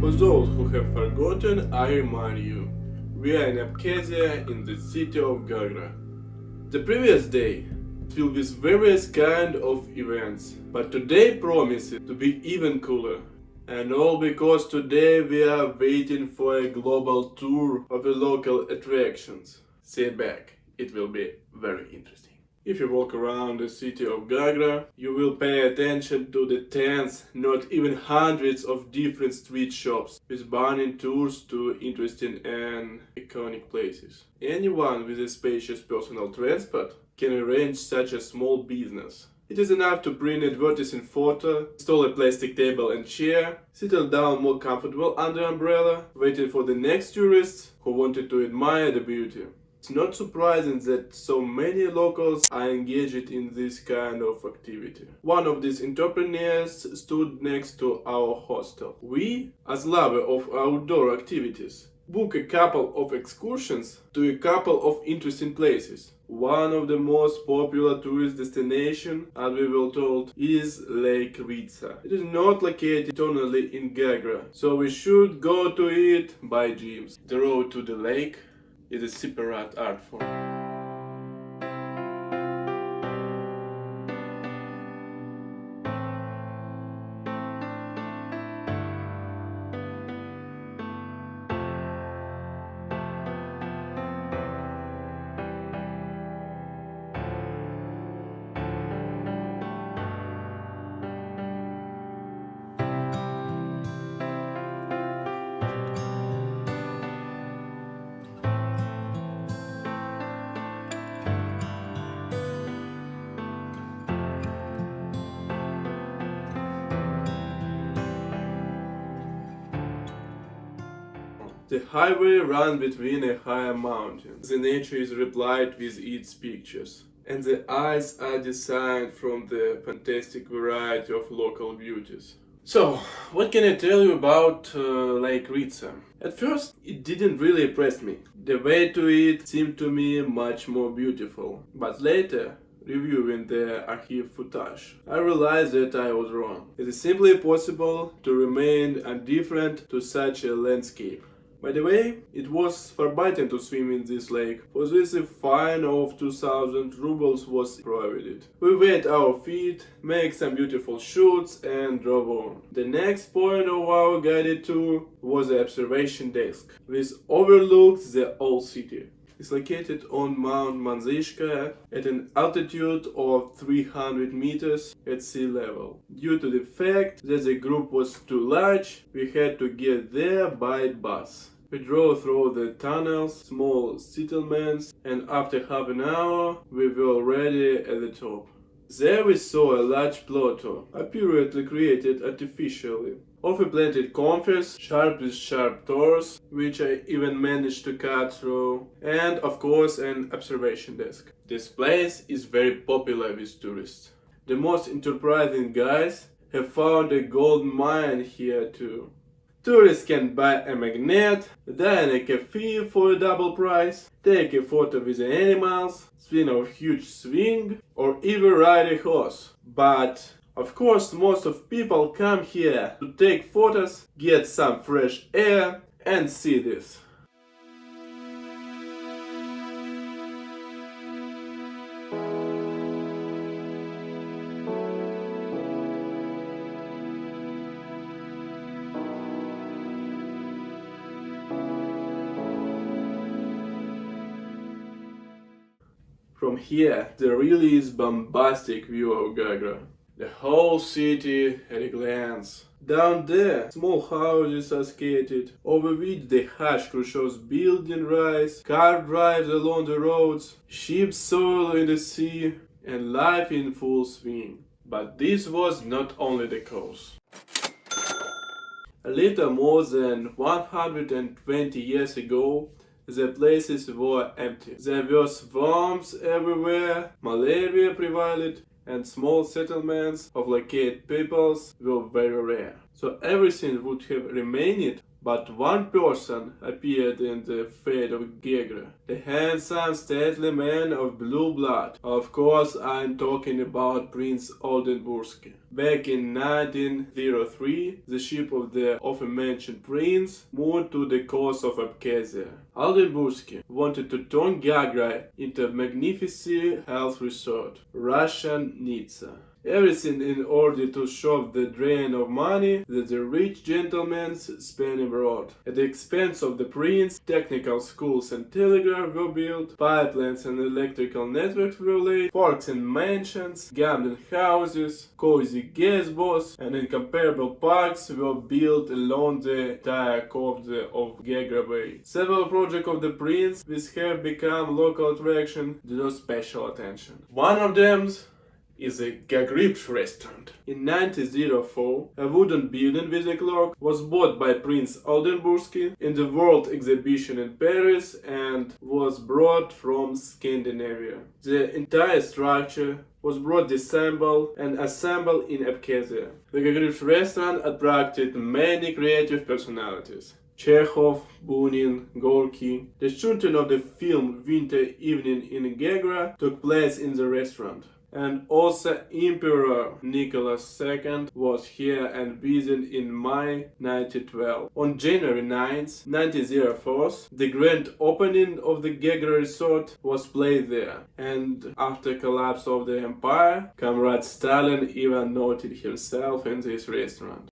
For those who have forgotten, I remind you, we are in Abkhazia in the city of Gagra. The previous day filled with various kind of events, but today promises to be even cooler. And all because today we are waiting for a global tour of the local attractions. Sit back, it will be very interesting. If you walk around the city of Gagra, you will pay attention to the tens, not even hundreds of different street shops, with burning tours to interesting and iconic places. Anyone with a spacious personal transport can arrange such a small business. It is enough to print advertising photo, install a plastic table and chair, settle down more comfortable under umbrella, waiting for the next tourists who wanted to admire the beauty. It's not surprising that so many locals are engaged in this kind of activity. One of these entrepreneurs stood next to our hostel. We, as lovers of outdoor activities, booked a couple of excursions to a couple of interesting places. One of the most popular tourist destinations, as we were told, is Lake Ritsa. It is not located only in Gagra, so we should go to it by gyms. The road to the lake is a separate art form. The highway runs between a higher mountain. The nature is replete with its pictures, and the eyes are designed from the fantastic variety of local beauties. So, what can I tell you about Lake Ritsa? At first, it didn't really impress me. The way to it seemed to me much more beautiful. But later, reviewing the archive footage, I realized that I was wrong. It is simply impossible to remain indifferent to such a landscape. By the way, it was forbidden to swim in this lake. For this a fine of 2000 rubles was provided. We wet our feet, make some beautiful shoots and drove on. The next point of our guided tour was the observation desk, which overlooks the old city. It's located on Mount Manzishka at an altitude of 300 meters at sea level. Due to the fact that the group was too large, we had to get there by bus. We drove through the tunnels, small settlements, and after half an hour we were already at the top. There we saw a large plateau, apparently created artificially. Overplanted conifers, sharp with sharp thorns, which I even managed to cut through, and of course an observation desk. This place is very popular with tourists. The most enterprising guys have found a gold mine here too. Tourists can buy a magnet, dine in a cafe for a double price, take a photo with the animals, swing a huge swing, or even ride a horse. But of course, most of people come here to take photos, get some fresh air, and see this. From here, there really is bombastic view of Gagra. The whole city at a glance. Down there, small houses are scattered, over which the hush Khrushchev's building rise, car drives along the roads, ships sail in the sea, and life in full swing. But this was not only the cause. A little more than 120 years ago, the places were empty. There were swamps everywhere, malaria prevailed, and small settlements of local peoples were very rare. So everything would have remained But one person appeared in the fate of Gagra, the handsome, stately man of blue blood. Of course, I'm talking about Prince Oldenburg. Back in 1903, the ship of the aforementioned prince moved to the coast of Abkhazia. Oldenburg wanted to turn Gagra into a magnificent health resort, Russian Ritsa. Everything in order to stop the drain of money that the rich gentlemen spent abroad. At the expense of the prince, technical schools and telegraph were built, pipelines and electrical networks were laid, parks and mansions, gambling houses, cozy guest boats, and incomparable parks were built along the entire coast of Gagra Bay. Several projects of the prince, which have become local attraction, deserve special attention. One of them is a Gagripsh restaurant. In 1904, a wooden building with a clock was bought by Prince Oldenburg in the World Exhibition in Paris and was brought from Scandinavia. The entire structure was brought disassembled and assembled in Abkhazia. The Gagripsh restaurant attracted many creative personalities. Chekhov, Bunin, Gorky. The shooting of the film Winter Evening in Gagra took place in the restaurant. And also Emperor Nicholas II was here and visited in May 1912. On January 9, 1904, the grand opening of the Gagra resort was played there. And after collapse of the empire, Comrade Stalin even noted himself in this restaurant.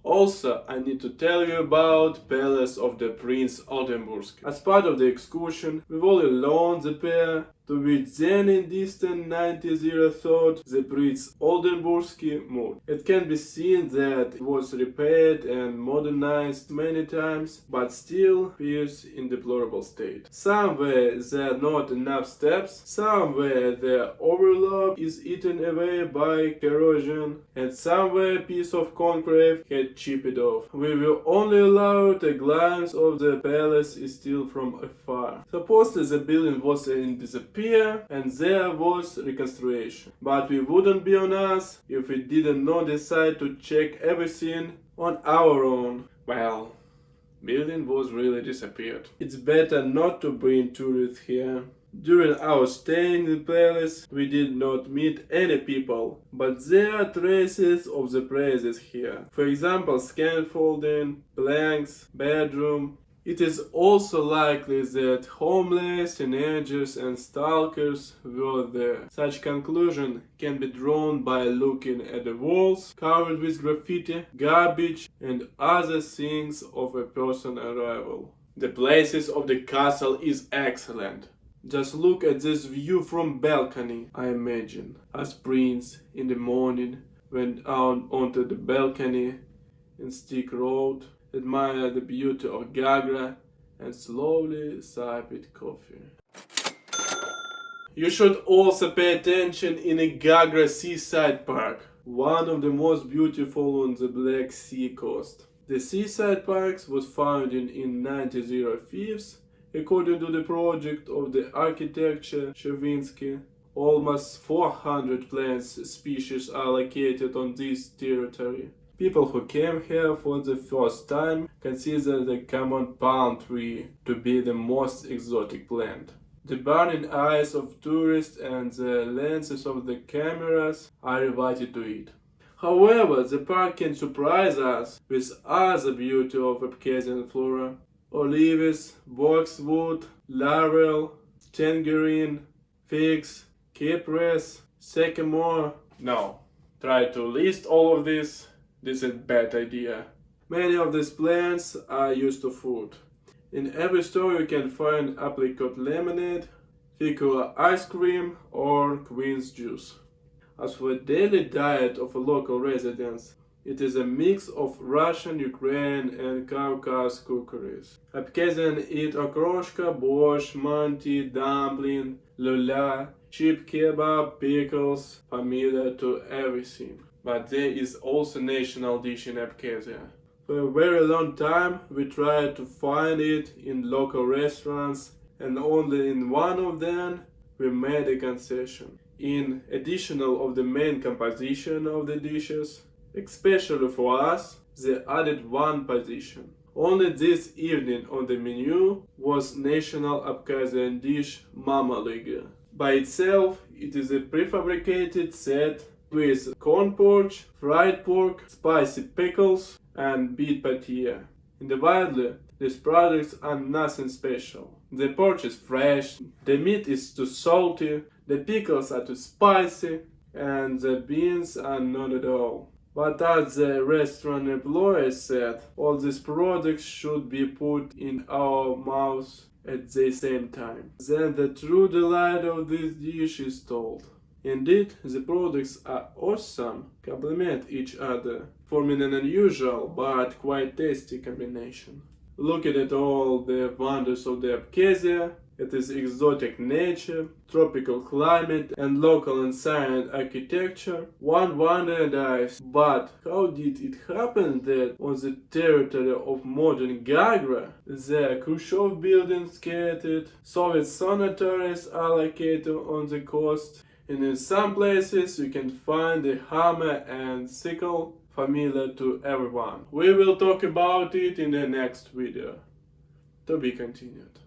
Also, I need to tell you about Palace of the Prince Oldenburg. As part of the excursion, we all alone the pair to which then in distant 1903 the Prince Oldenburg moved. It can be seen that it was repaired and modernized many times, but still appears in deplorable state. Somewhere there are not enough steps, somewhere the overlap is eaten away by corrosion, and somewhere a piece of concrete had chipped off. We were only allowed a glance of the palace still from afar. Supposedly the building was in disappear and there was reconstruction. But we wouldn't be on us if we didn't not decide to check everything on our own. Well, building was really disappeared. It's better not to bring tourists here. During our stay in the palace, we did not meet any people, but there are traces of the places here. For example, scaffolding, planks, bedroom. It is also likely that homeless teenagers and stalkers were there. Such conclusion can be drawn by looking at the walls covered with graffiti, garbage, and other things of a person's arrival. The places of the castle is excellent. Just look at this view from balcony. I imagine as Prince in the morning went out onto the balcony in Stick Road, admired the beauty of Gagra, and slowly sipped coffee. You should also pay attention in a Gagra seaside park, one of the most beautiful on the Black Sea coast. The seaside park was founded in 1905. According to the project of the architecture Shavinsky, almost 400 plant species are located on this territory. People who came here for the first time consider the common palm tree to be the most exotic plant. The burning eyes of tourists and the lenses of the cameras are invited to it. However, the park can surprise us with other beauty of Abkhazian flora. Olives, boxwood, laurel, tangerine, figs, cypress, sycamore. No, try to list all of this. This is a bad idea. Many of these plants are used to food. In every store you can find apricot lemonade, ficula ice cream, or quince juice. As for the daily diet of local residents, it is a mix of Russian, Ukrainian, and Caucasus cookeries. Abkhazians eat okroshka, borscht, manti, dumpling, lula, cheap kebab, pickles, familiar to everything. But there is also national dish in Abkhazia. For a very long time we tried to find it in local restaurants, and only in one of them we made a concession. In addition of the main composition of the dishes, Especially for us, they added one position. Only this evening on the menu was national Abkhazian dish mamalyga. By itself, it is a prefabricated set with corn porch, fried pork, spicy pickles, and beet patia. Individually, these products are nothing special. The pork is fresh, the meat is too salty, the pickles are too spicy, and the beans are not at all. But as the restaurant employee said, all these products should be put in our mouths at the same time. Then the true delight of this dish is told. Indeed, the products are awesome, complement each other, forming an unusual but quite tasty combination. Looking at all the wonders of the Abkhazia, it is exotic nature, tropical climate, and local ancient architecture, one wonder and asks, but how did it happen that on the territory of modern Gagra, the Khrushchev buildings scattered, Soviet sanatories are located on the coast, and in some places you can find the hammer and sickle familiar to everyone. We will talk about it in the next video. To be continued.